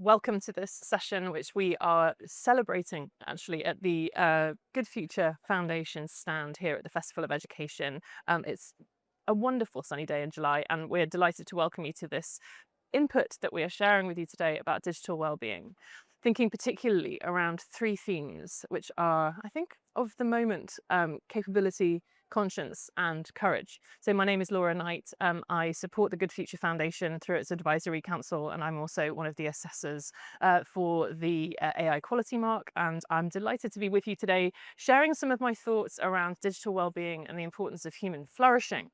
welcome to this session, which we are celebrating actually at the Good Future Foundation stand here at the Festival of Education. It's a wonderful sunny day in July, and we're delighted to welcome you to this input that we are sharing with you today about digital well-being, thinking particularly around three themes, which are, I think, of the moment: capability, conscience, and courage. So my name is Laura Knight. I support the Good Future Foundation through its advisory council, and I'm also one of the assessors for the AI Quality Mark. And I'm delighted to be with you today, sharing some of my thoughts around digital well-being and the importance of human flourishing.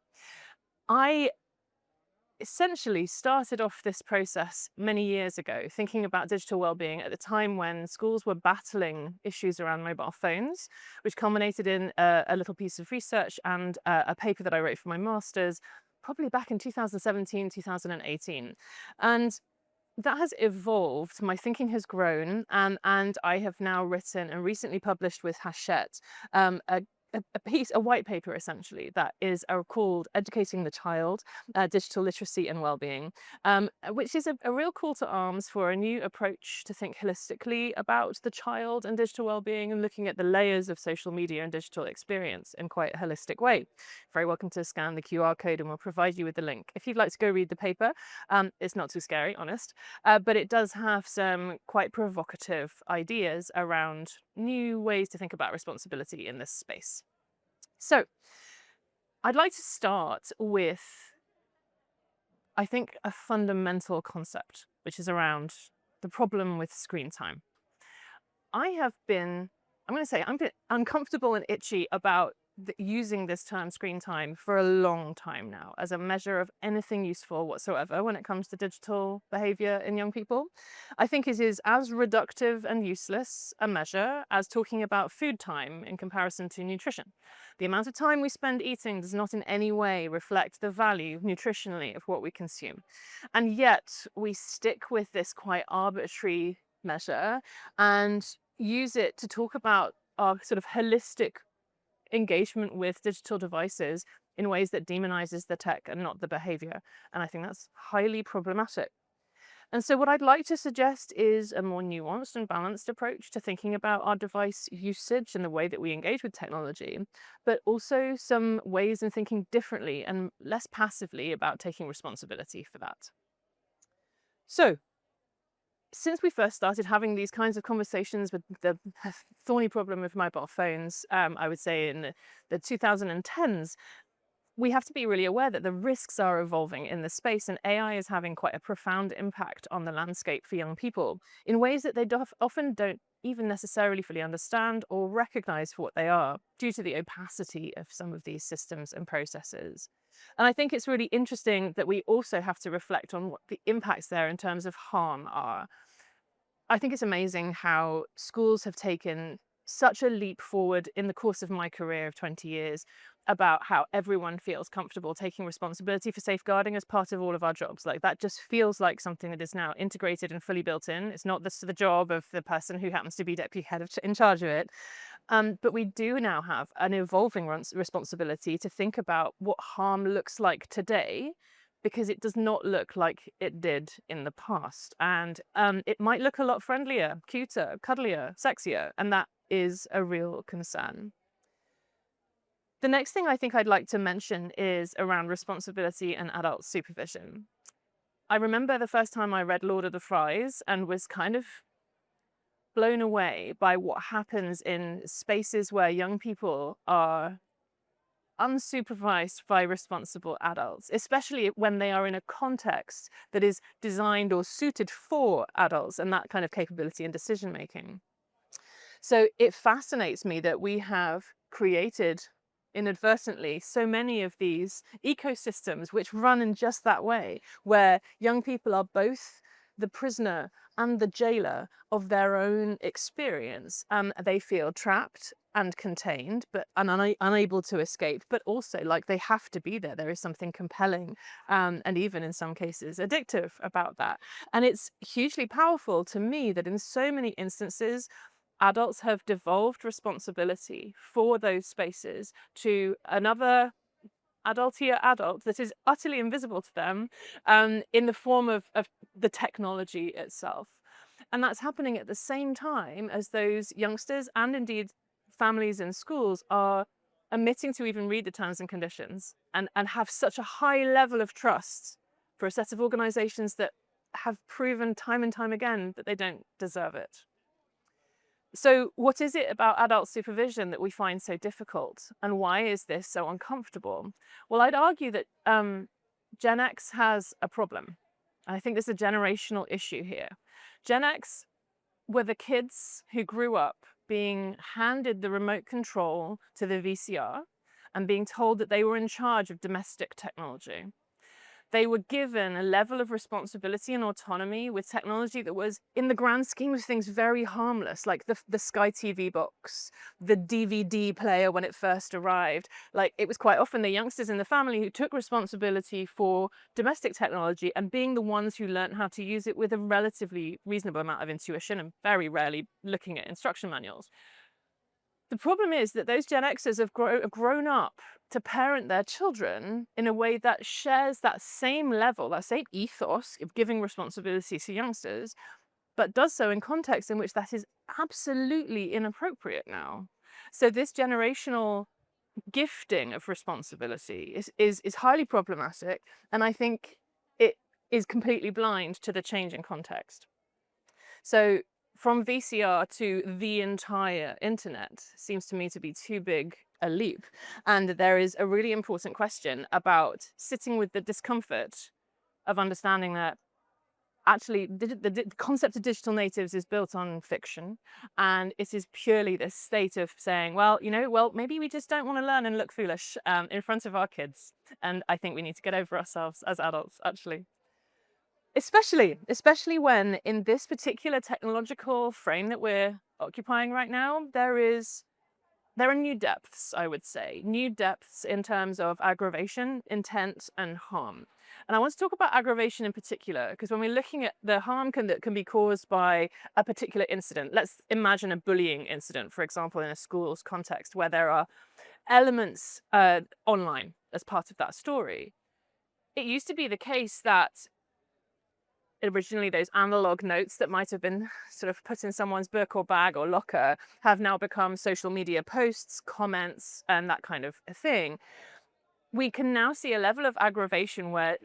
I essentially started off this process many years ago, thinking about digital well-being at the time when schools were battling issues around mobile phones, which culminated in a little piece of research and a paper that I wrote for my master's, probably back in 2017, 2018. And that has evolved. My thinking has grown, and I have now written and recently published with Hachette a white paper essentially that is called Educating the Child, Digital Literacy and Wellbeing, which is a real call to arms for a new approach to think holistically about the child and digital wellbeing, and looking at the layers of social media and digital experience in quite a holistic way. Very welcome to scan the QR code and we'll provide you with the link. If you'd like to go read the paper, it's not too scary, honest, but it does have some quite provocative ideas around new ways to think about responsibility in this space. So I'd like to start with, I think, a fundamental concept, which is around the problem with screen time. I'm going to say, I'm a bit uncomfortable and itchy about using this term screen time for a long time now as a measure of anything useful whatsoever when it comes to digital behavior in young people. I think it is as reductive and useless a measure as talking about food time in comparison to nutrition. The amount of time we spend eating does not in any way reflect the value nutritionally of what we consume. And yet we stick with this quite arbitrary measure and use it to talk about our sort of holistic engagement with digital devices in ways that demonizes the tech and not the behavior. And I think that's highly problematic. And so what I'd like to suggest is a more nuanced and balanced approach to thinking about our device usage and the way that we engage with technology, but also some ways in thinking differently and less passively about taking responsibility for that. So since we first started having these kinds of conversations with the thorny problem of mobile phones, I would say in the 2010s, we have to be really aware that the risks are evolving in this space, and AI is having quite a profound impact on the landscape for young people in ways that they often don't even necessarily fully understand or recognize for what they are, due to the opacity of some of these systems and processes. And I think it's really interesting that we also have to reflect on what the impacts there in terms of harm are. I think it's amazing how schools have taken such a leap forward in the course of my career of 20 years about how everyone feels comfortable taking responsibility for safeguarding as part of all of our jobs. Like, that just feels like something that is now integrated and fully built in. It's not the job of the person who happens to be deputy head in charge of it. But we do now have an evolving responsibility to think about what harm looks like today, because it does not look like it did in the past. And it might look a lot friendlier, cuter, cuddlier, sexier, and that is a real concern. The next thing I think I'd like to mention is around responsibility and adult supervision. I remember the first time I read Lord of the Flies and was kind of blown away by what happens in spaces where young people are unsupervised by responsible adults, especially when they are in a context that is designed or suited for adults and that kind of capability and decision making. So it fascinates me that we have created inadvertently so many of these ecosystems which run in just that way, where young people are both the prisoner and the jailer of their own experience. They feel trapped and contained, but unable to escape, but also like they have to be there. There is something compelling, and even in some cases addictive about that. And it's hugely powerful to me that in so many instances, adults have devolved responsibility for those spaces to another adultier adult that is utterly invisible to them, in the form of the technology itself. And that's happening at the same time as those youngsters and indeed families in schools are omitting to even read the terms and conditions and have such a high level of trust for a set of organizations that have proven time and time again that they don't deserve it. So what is it about adult supervision that we find so difficult? And why is this so uncomfortable? Well, I'd argue that Gen X has a problem. And I think there's a generational issue here. Gen X were the kids who grew up being handed the remote control to the VCR and being told that they were in charge of domestic technology. They were given a level of responsibility and autonomy with technology that was, in the grand scheme of things, very harmless, like the Sky TV box, the DVD player when it first arrived. Like, it was quite often the youngsters in the family who took responsibility for domestic technology and being the ones who learned how to use it with a relatively reasonable amount of intuition and very rarely looking at instruction manuals. The problem is that those Gen Xers have grown up to parent their children in a way that shares that same level, that same ethos of giving responsibility to youngsters, but does so in contexts in which that is absolutely inappropriate now. So this generational gifting of responsibility is highly problematic, and I think it is completely blind to the change in context. So from VCR to the entire internet seems to me to be too big a leap. And there is a really important question about sitting with the discomfort of understanding that actually the concept of digital natives is built on fiction, and it is purely this state of saying, well, maybe we just don't want to learn and look foolish in front of our kids. And I think we need to get over ourselves as adults, actually. Especially when in this particular technological frame that we're occupying right now, there are new depths, I would say, new depths in terms of aggravation, intent, and harm. And I want to talk about aggravation in particular, because when we're looking at the harm that can be caused by a particular incident, let's imagine a bullying incident, for example, in a school's context, where there are elements online as part of that story. It used to be the case that originally those analog notes that might have been sort of put in someone's book or bag or locker have now become social media posts, comments, and that kind of a thing. We can now see a level of aggravation where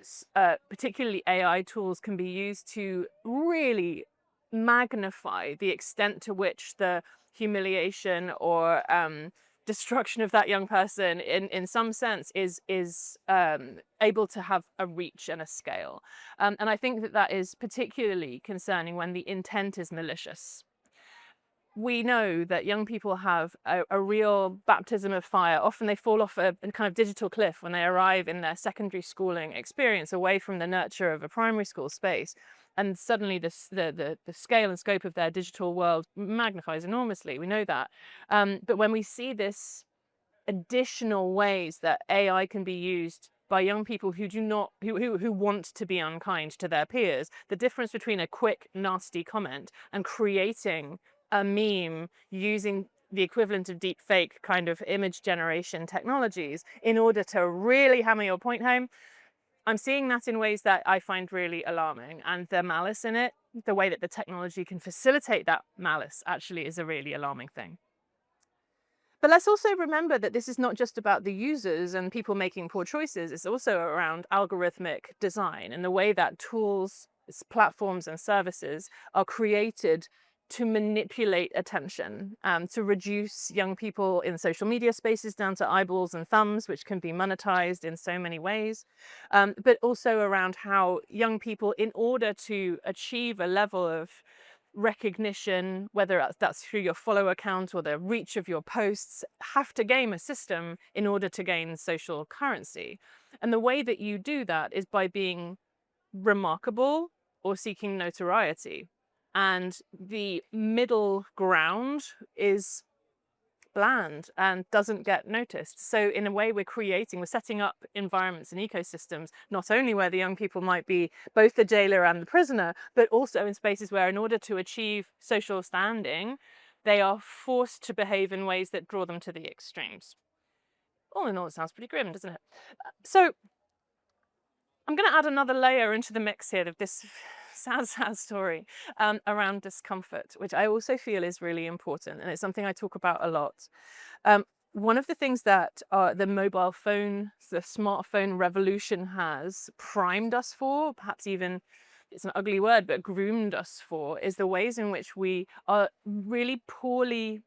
particularly AI tools can be used to really magnify the extent to which the humiliation or destruction of that young person in some sense is able to have a reach and a scale. And I think that is particularly concerning when the intent is malicious. We know that young people have a real baptism of fire. Often they fall off a kind of digital cliff when they arrive in their secondary schooling experience, away from the nurture of a primary school space. And suddenly the scale and scope of their digital world magnifies enormously. We know that. But when we see this additional ways that AI can be used by young people who want to be unkind to their peers, the difference between a quick, nasty comment and creating a meme using the equivalent of deep fake kind of image generation technologies in order to really hammer your point home, I'm seeing that in ways that I find really alarming. And the malice in it, the way that the technology can facilitate that malice, actually is a really alarming thing. But let's also remember that this is not just about the users and people making poor choices. It's also around algorithmic design and the way that tools, platforms, and services are created to manipulate attention, to reduce young people in social media spaces down to eyeballs and thumbs, which can be monetized in so many ways, but also around how young people, in order to achieve a level of recognition, whether that's through your follower count or the reach of your posts, have to game a system in order to gain social currency. And the way that you do that is by being remarkable or seeking notoriety. And the middle ground is bland and doesn't get noticed. So in a way, we're setting up environments and ecosystems, not only where the young people might be both the jailer and the prisoner, but also in spaces where in order to achieve social standing, they are forced to behave in ways that draw them to the extremes. All in all, it sounds pretty grim, doesn't it? So I'm going to add another layer into the mix here of this sad story around discomfort, which I also feel is really important, and it's something I talk about a lot. Um, One of the things that the mobile phone, the smartphone revolution has primed us for, perhaps even it's an ugly word, but groomed us for, is the ways in which we are really poorly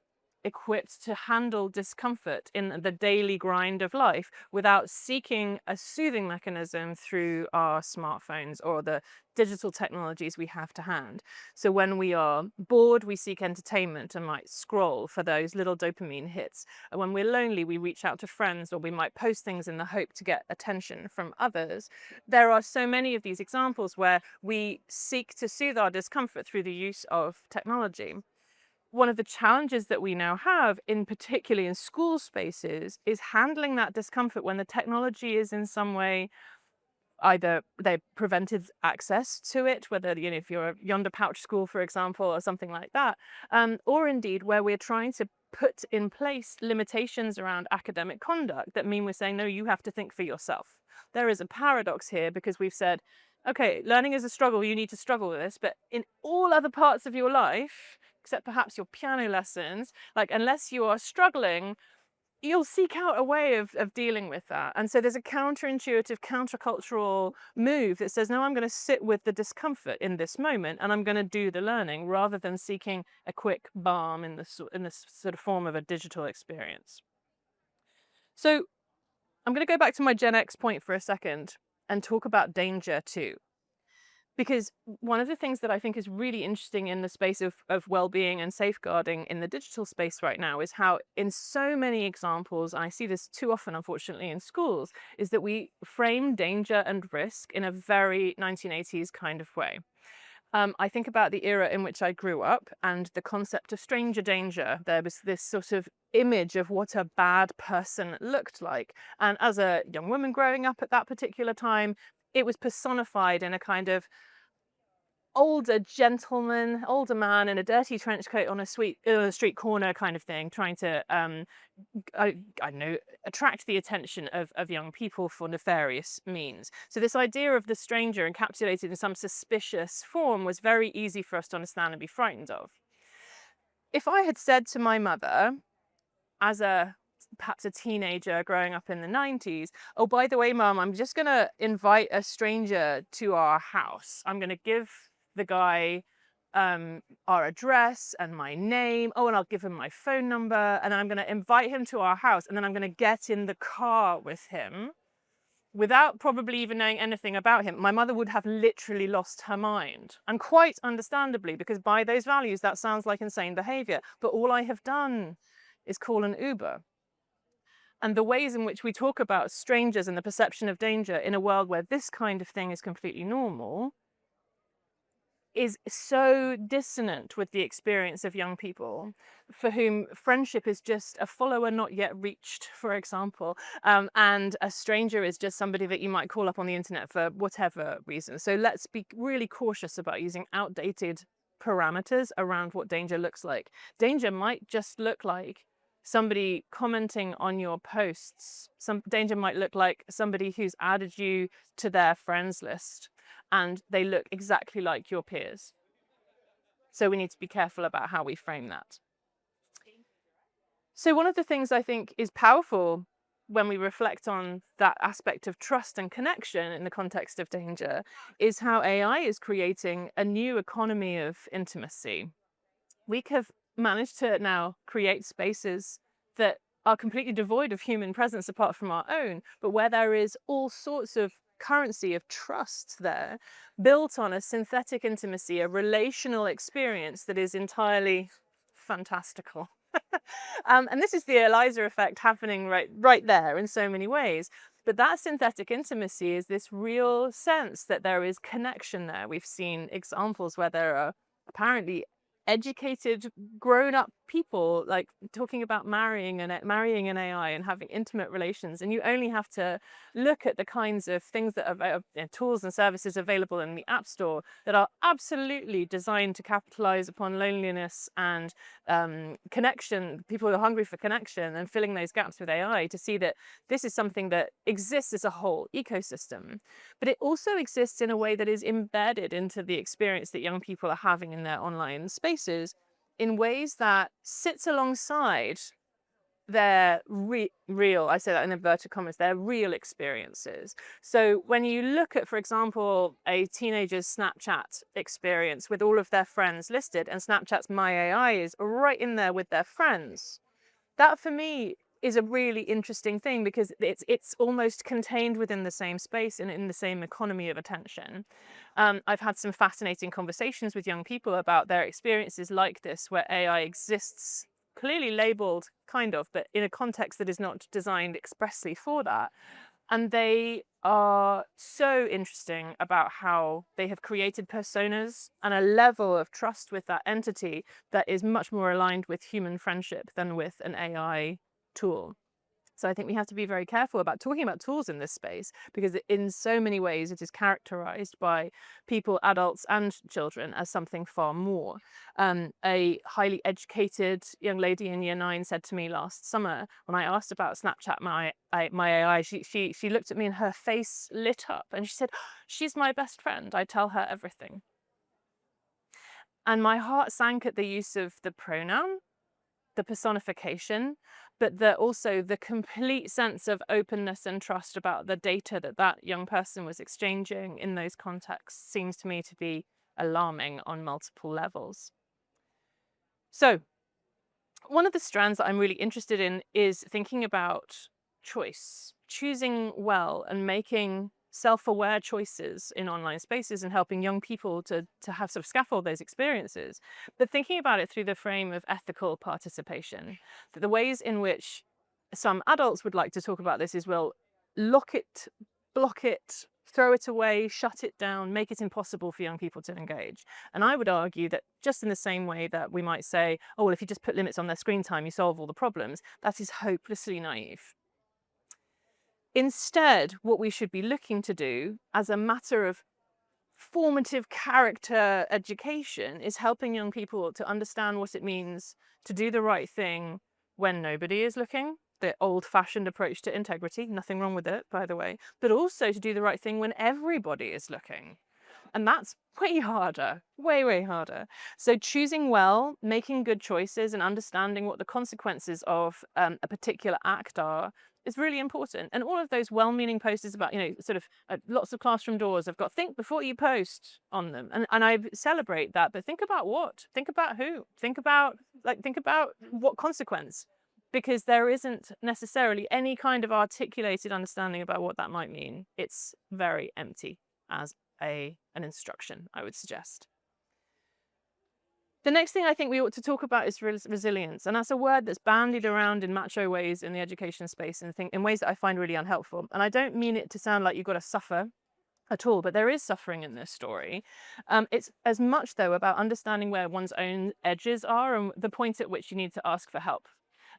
equipped to handle discomfort in the daily grind of life without seeking a soothing mechanism through our smartphones or the digital technologies we have to hand. So when we are bored, we seek entertainment and might scroll for those little dopamine hits. And when we're lonely, we reach out to friends, or we might post things in the hope to get attention from others. There are so many of these examples where we seek to soothe our discomfort through the use of technology. One of the challenges that we now have, in particularly in school spaces, is handling that discomfort when the technology is in some way either they prevented access to it, whether, if you're a Yonder Pouch school, for example, or something like that, or indeed where we're trying to put in place limitations around academic conduct that mean we're saying, no, you have to think for yourself. There is a paradox here because we've said, okay, learning is a struggle, you need to struggle with this, but in all other parts of your life, except perhaps your piano lessons, like unless you are struggling, you'll seek out a way of dealing with that. And so there's a counterintuitive, countercultural move that says, no, I'm going to sit with the discomfort in this moment and I'm going to do the learning rather than seeking a quick balm in this sort of form of a digital experience. So I'm going to go back to my Gen X point for a second and talk about danger too. Because one of the things that I think is really interesting in the space of well-being and safeguarding in the digital space right now is how in so many examples, and I see this too often, unfortunately, in schools, is that we frame danger and risk in a very 1980s kind of way. I think about the era in which I grew up and the concept of stranger danger. There was this sort of image of what a bad person looked like. And as a young woman growing up at that particular time, it was personified in a kind of older gentleman, older man in a dirty trench coat on a street corner kind of thing, trying to, I don't know, attract the attention of young people for nefarious means. So this idea of the stranger encapsulated in some suspicious form was very easy for us to understand and be frightened of. If I had said to my mother, as perhaps a teenager growing up in the 90s, oh, by the way, Mum, I'm just going to invite a stranger to our house. I'm going to give the guy our address and my name. Oh, and I'll give him my phone number. And I'm going to invite him to our house. And then I'm going to get in the car with him without probably even knowing anything about him. My mother would have literally lost her mind. And quite understandably, because by those values, that sounds like insane behavior. But all I have done is call an Uber. And the ways in which we talk about strangers and the perception of danger in a world where this kind of thing is completely normal is so dissonant with the experience of young people for whom friendship is just a follower not yet reached, for example, and a stranger is just somebody that you might call up on the internet for whatever reason. So let's be really cautious about using outdated parameters around what danger looks like. Danger might just look like somebody commenting on your posts. Some danger might look like somebody who's added you to their friends list and they look exactly like your peers. So we need to be careful about how we frame that. So one of the things I think is powerful when we reflect on that aspect of trust and connection in the context of danger is how AI is creating a new economy of intimacy. We have managed to now create spaces that are completely devoid of human presence apart from our own, but where there is all sorts of currency of trust there, built on a synthetic intimacy, a relational experience that is entirely fantastical. And this is the Eliza effect happening right there in so many ways. But that synthetic intimacy is this real sense that there is connection there. We've seen examples where there are apparently educated, grown-up people, like, talking about marrying an AI and having intimate relations, and you only have to look at the kinds of things that are tools and services available in the App Store that are absolutely designed to capitalize upon loneliness and connection. People are hungry for connection and filling those gaps with AI, to see that this is something that exists as a whole ecosystem, but it also exists in a way that is embedded into the experience that young people are having in their online spaces in ways that sits alongside their real, I say that in inverted commas, their real experiences. So when you look at, for example, a teenager's Snapchat experience with all of their friends listed, and Snapchat's My AI is right in there with their friends, that for me is a really interesting thing, because it's almost contained within the same space and in the same economy of attention. I've had some fascinating conversations with young people about their experiences like this, where AI exists clearly labeled, kind of, but in a context that is not designed expressly for that. And they are so interesting about how they have created personas and a level of trust with that entity that is much more aligned with human friendship than with an AI tool. So I think we have to be very careful about talking about tools in this space, because in so many ways it is characterized by people, adults and children, as something far more. A highly educated young lady in year 9 said to me last summer, when I asked about Snapchat my AI, she looked at me and her face lit up and she said, "She's my best friend. I tell her everything." And my heart sank at the use of the pronoun, the personification, but also the complete sense of openness and trust about the data that that young person was exchanging in those contexts seems to me to be alarming on multiple levels. So one of the strands that I'm really interested in is thinking about choice, choosing well and making self-aware choices in online spaces, and helping young people to have sort of scaffold those experiences, but thinking about it through the frame of ethical participation. The ways in which some adults would like to talk about this is, well, lock it, block it, throw it away, shut it down, make it impossible for young people to engage. And I would argue that just in the same way that we might say, oh, well, if you just put limits on their screen time, you solve all the problems, that is hopelessly naive. Instead, what we should be looking to do as a matter of formative character education is helping young people to understand what it means to do the right thing when nobody is looking, the old-fashioned approach to integrity, nothing wrong with it, by the way, but also to do the right thing when everybody is looking. And that's way harder, way, way harder. So choosing well, making good choices, and understanding what the consequences of a particular act are is really important. And all of those well-meaning posters about, sort of lots of classroom doors have got think before you post on them. And I celebrate that, but think about what? Think about who? Think about what consequence? Because there isn't necessarily any kind of articulated understanding about what that might mean. It's very empty as an instruction, I would suggest. The next thing I think we ought to talk about is resilience, and that's a word that's bandied around in macho ways in the education space, and in ways that I find really unhelpful. And I don't mean it to sound like you've got to suffer at all, but there is suffering in this story. It's as much, though, about understanding where one's own edges are and the point at which you need to ask for help.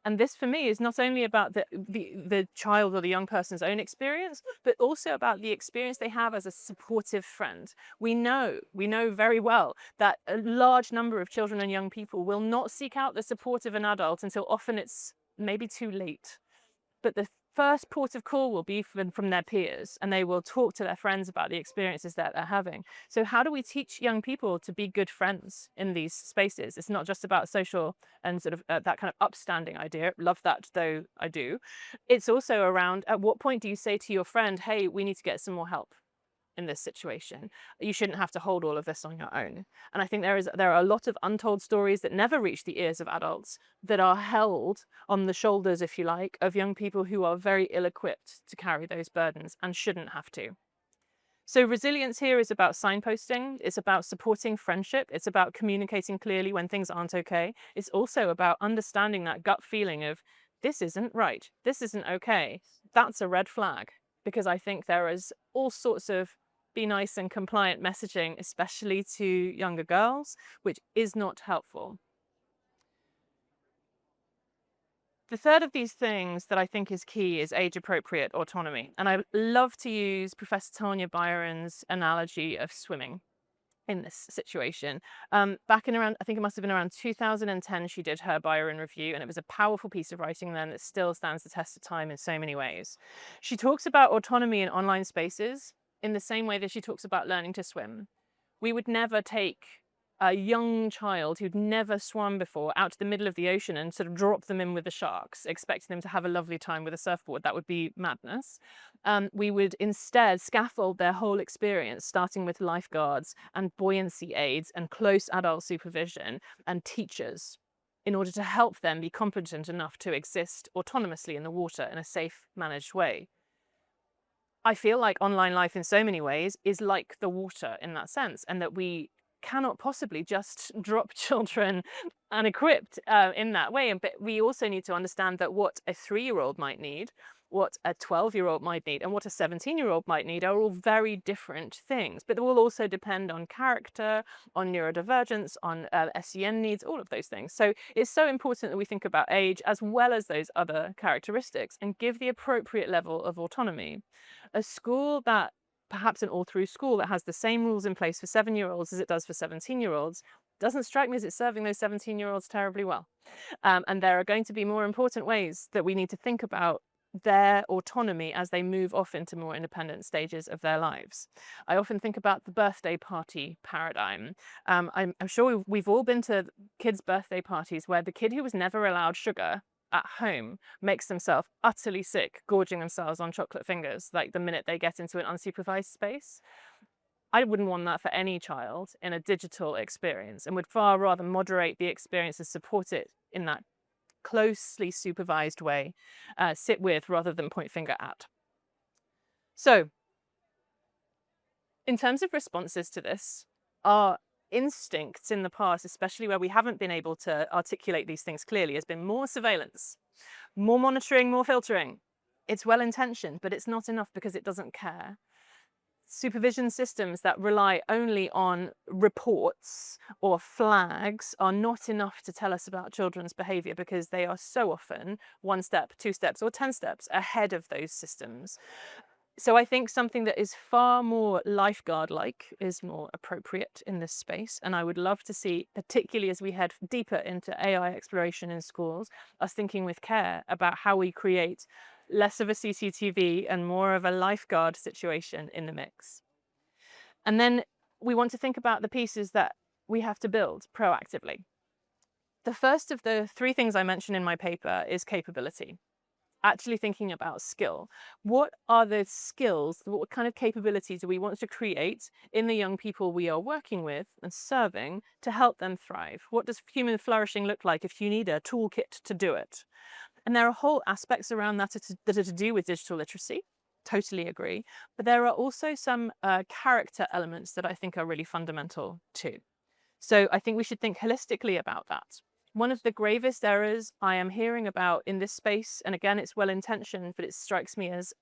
And this, for me, is not only about the child or the young person's own experience, but also about the experience they have as a supportive friend. We know very well that a large number of children and young people will not seek out the support of an adult until often it's maybe too late. But the first port of call will be from their peers, and they will talk to their friends about the experiences that they're having. So how do we teach young people to be good friends in these spaces? It's not just about social and sort of that kind of upstanding idea. Love that, though I do. It's also around, at what point do you say to your friend, hey, we need to get some more help in this situation? You shouldn't have to hold all of this on your own. And I think there are a lot of untold stories that never reach the ears of adults that are held on the shoulders, if you like, of young people who are very ill-equipped to carry those burdens and shouldn't have to. So resilience here is about signposting, it's about supporting friendship, it's about communicating clearly when things aren't okay. It's also about understanding that gut feeling of, this isn't right, this isn't okay. That's a red flag, because I think there is all sorts of be nice and compliant messaging, especially to younger girls, which is not helpful. The third of these things that I think is key is age-appropriate autonomy. And I love to use Professor Tanya Byron's analogy of swimming in this situation. Back in around, I think it must have been around 2010, she did her Byron review, and it was a powerful piece of writing then that still stands the test of time in so many ways. She talks about autonomy in online spaces in the same way that she talks about learning to swim. We would never take a young child who'd never swum before out to the middle of the ocean and sort of drop them in with the sharks, expecting them to have a lovely time with a surfboard. That would be madness. We would instead scaffold their whole experience, starting with lifeguards and buoyancy aids and close adult supervision and teachers, in order to help them be competent enough to exist autonomously in the water in a safe, managed way. I feel like online life in so many ways is like the water in that sense, and that we cannot possibly just drop children unequipped in that way. But we also need to understand that what a 3-year-old might need, what a 12-year-old might need, and what a 17-year-old might need are all very different things. But they will also depend on character, on neurodivergence, on SEN needs, all of those things. So it's so important that we think about age as well as those other characteristics and give the appropriate level of autonomy. A school that perhaps an all-through school that has the same rules in place for 7-year-olds as it does for 17-year-olds doesn't strike me as it's serving those 17-year-olds terribly well. And there are going to be more important ways that we need to think about their autonomy as they move off into more independent stages of their lives. I often think about the birthday party paradigm. I'm sure we've all been to kids' birthday parties where the kid who was never allowed sugar at home makes themselves utterly sick, gorging themselves on chocolate fingers, like the minute they get into an unsupervised space. I wouldn't want that for any child in a digital experience, and would far rather moderate the experience and support it in that closely supervised way, sit with rather than point finger at. So, in terms of responses to this, our instincts in the past, especially where we haven't been able to articulate these things clearly, has been more surveillance, more monitoring, more filtering. It's well-intentioned, but it's not enough because it doesn't care. Supervision systems that rely only on reports or flags are not enough to tell us about children's behaviour, because they are so often 1 step, 2 steps, or 10 steps ahead of those systems. So I think something that is far more lifeguard-like is more appropriate in this space. And I would love to see, particularly as we head deeper into AI exploration in schools, us thinking with care about how we create less of a CCTV and more of a lifeguard situation in the mix. And then we want to think about the pieces that we have to build proactively. The first of the 3 things I mention in my paper is capability. Actually thinking about skill. What are the skills, what kind of capability do we want to create in the young people we are working with and serving to help them thrive? What does human flourishing look like if you need a toolkit to do it? And there are whole aspects around that that are to do with digital literacy. Totally agree. But there are also some character elements that I think are really fundamental too. So I think we should think holistically about that. One of the gravest errors I am hearing about in this space, and again, it's well-intentioned, but it strikes me as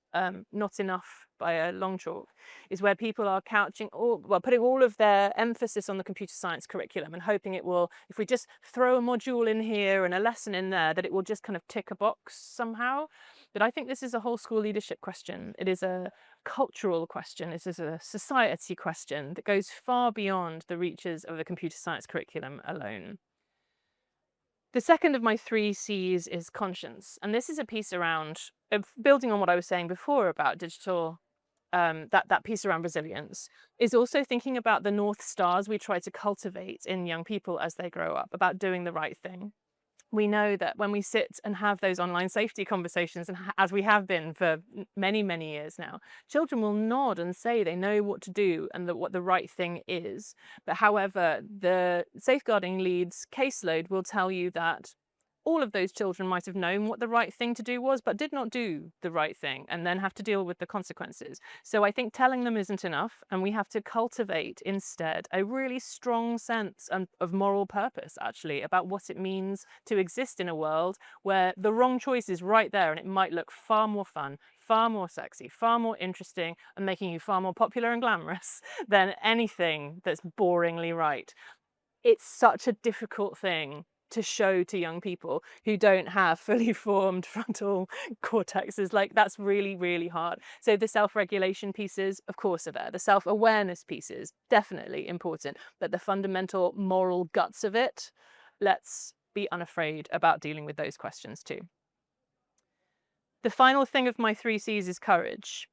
not enough by a long chalk, is where people are putting all of their emphasis on the computer science curriculum and hoping it will, if we just throw a module in here and a lesson in there, that it will just kind of tick a box somehow. But I think this is a whole school leadership question. It is a cultural question. It is a society question that goes far beyond the reaches of the computer science curriculum alone. The second of my 3 C's is conscience. And this is a piece around, building on what I was saying before about digital, that piece around resilience, is also thinking about the North Stars we try to cultivate in young people as they grow up, about doing the right thing. We know that when we sit and have those online safety conversations, and as we have been for many, many years now, children will nod and say they know what to do and what the right thing is. But however, the safeguarding lead's caseload will tell you that all of those children might have known what the right thing to do was, but did not do the right thing and then have to deal with the consequences. So I think telling them isn't enough, and we have to cultivate instead a really strong sense of moral purpose, actually, about what it means to exist in a world where the wrong choice is right there and it might look far more fun, far more sexy, far more interesting, and making you far more popular and glamorous than anything that's boringly right. It's such a difficult thing to show to young people who don't have fully formed frontal cortexes. Like, that's really, really hard. So the self-regulation pieces, of course, are there. The self-awareness pieces, definitely important. But the fundamental moral guts of it, let's be unafraid about dealing with those questions too. The final thing of my 3 Cs is courage.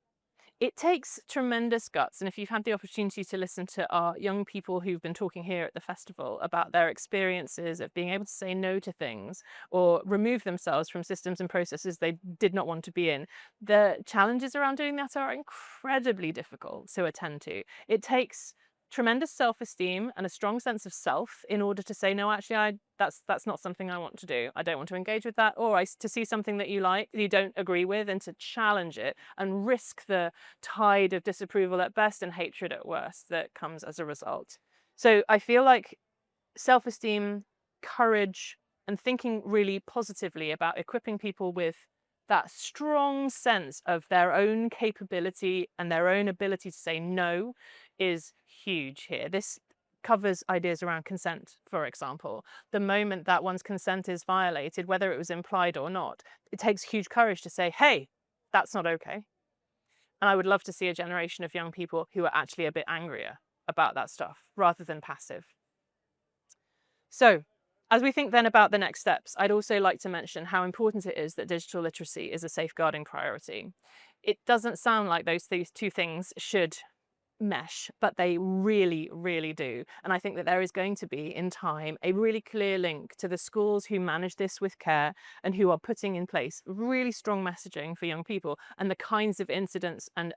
It takes tremendous guts, and if you've had the opportunity to listen to our young people who've been talking here at the festival about their experiences of being able to say no to things or remove themselves from systems and processes they did not want to be in, the challenges around doing that are incredibly difficult to attend to. It takes tremendous self-esteem and a strong sense of self in order to say, no, actually, that's not something I want to do. I don't want to engage with that. Or to see something that you don't agree with, and to challenge it and risk the tide of disapproval at best and hatred at worst that comes as a result. So I feel like self-esteem, courage, and thinking really positively about equipping people with that strong sense of their own capability and their own ability to say no is huge here. This covers ideas around consent, for example. The moment that one's consent is violated, whether it was implied or not, it takes huge courage to say, hey, that's not okay. And I would love to see a generation of young people who are actually a bit angrier about that stuff rather than passive. So, as we think then about the next steps, I'd also like to mention how important it is that digital literacy is a safeguarding priority. It doesn't sound like these two things should mesh, but they really, really do. And I think that there is going to be, in time, a really clear link to the schools who manage this with care and who are putting in place really strong messaging for young people and the kinds of incidents and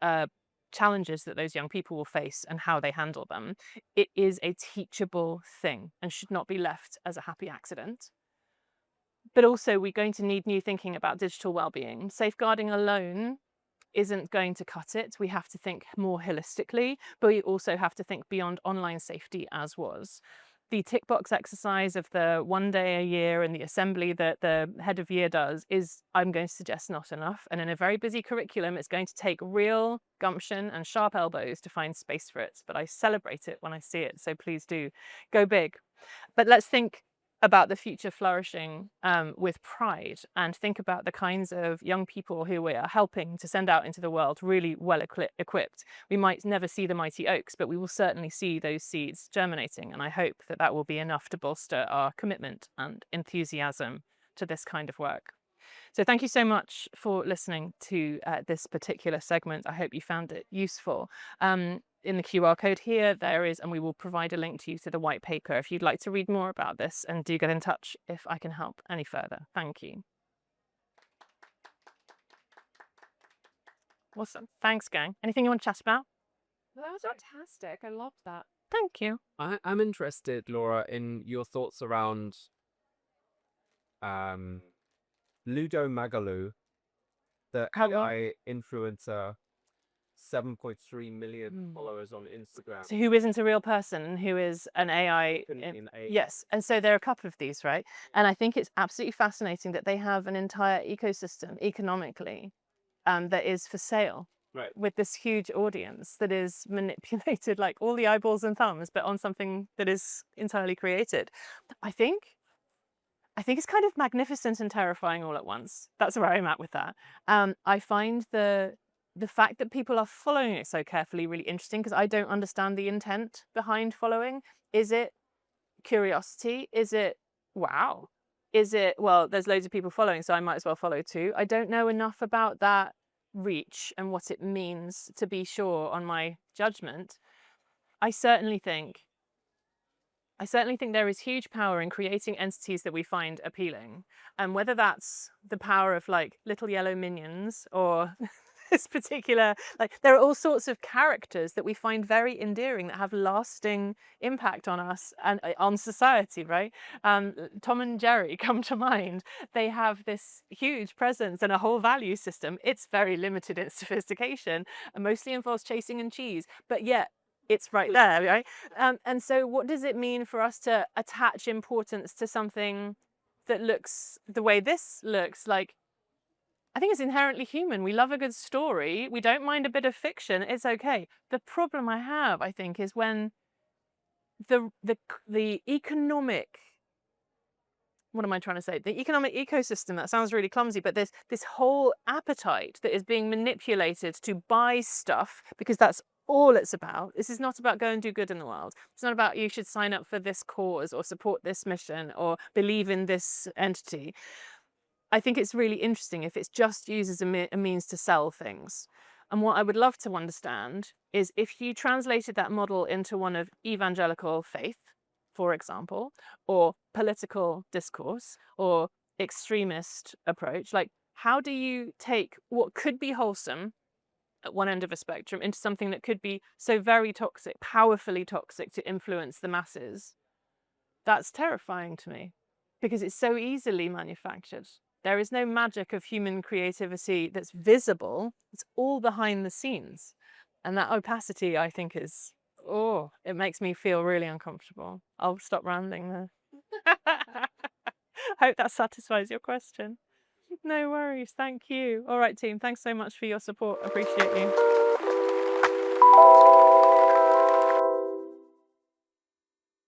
challenges that those young people will face and how they handle them. It is a teachable thing and should not be left as a happy accident. But also, we're going to need new thinking about digital well-being. Safeguarding alone isn't going to cut it. We have to think more holistically, but we also have to think beyond online safety as was. The tick box exercise of the 1 day a year and the assembly that the head of year does is, I'm going to suggest, not enough. And in a very busy curriculum, it's going to take real gumption and sharp elbows to find space for it. But I celebrate it when I see it. So please do go big. But let's think about the future flourishing with pride, and think about the kinds of young people who we are helping to send out into the world really well equipped. We might never see the mighty oaks, but we will certainly see those seeds germinating, and I hope that that will be enough to bolster our commitment and enthusiasm to this kind of work. So thank you so much for listening to this particular segment. I hope you found it useful. In the QR code here, there is, and we will provide a link to you to the white paper if you'd like to read more about this, and do get in touch if I can help any further. Thank you. Awesome. Thanks, gang. Anything you want to chat about? Well, that was fantastic. I loved that. Thank you. I'm interested, Laura, in your thoughts around Ludo Magalu, the AI influencer, 7.3 million followers on Instagram. So who isn't a real person and who is an AI? Yes. And so there are a couple of these, right? And I think it's absolutely fascinating that they have an entire ecosystem economically that is for sale. Right. With this huge audience that is manipulated, like all the eyeballs and thumbs, but on something that is entirely created. I think it's kind of magnificent and terrifying all at once. That's where I'm at with that. I find the fact that people are following it so carefully really interesting, because I don't understand the intent behind following. Is it curiosity? Is it, wow? Is it, well, there's loads of people following, so I might as well follow too? I don't know enough about that reach and what it means to be sure on my judgment. I certainly think there is huge power in creating entities that we find appealing. And whether that's the power of like little yellow minions or this particular, like, there are all sorts of characters that we find very endearing that have lasting impact on us and on society, right? Tom and Jerry come to mind. They have this huge presence and a whole value system. It's very limited in sophistication and mostly involves chasing and cheese, but yet it's right there, right? And so what does it mean for us to attach importance to something that looks the way this looks? Like, I think it's inherently human. We love a good story. We don't mind a bit of fiction. It's okay. The problem I have, I think, is when the economic, what am I trying to say? The economic ecosystem, that sounds really clumsy, but there's this whole appetite that is being manipulated to buy stuff because that's all it's about. This is not about go and do good in the world. It's not about you should sign up for this cause or support this mission or believe in this entity. I think it's really interesting if it's just used as a means to sell things. And what I would love to understand is if you translated that model into one of evangelical faith, for example, or political discourse, or extremist approach, like how do you take what could be wholesome at one end of a spectrum into something that could be so very toxic, powerfully toxic to influence the masses? That's terrifying to me because it's so easily manufactured. There is no magic of human creativity that's visible. It's all behind the scenes. And that opacity, I think, is, oh, it makes me feel really uncomfortable. I'll stop rambling there. Hope that satisfies your question. No worries. Thank you. All right, team. Thanks so much for your support. Appreciate you.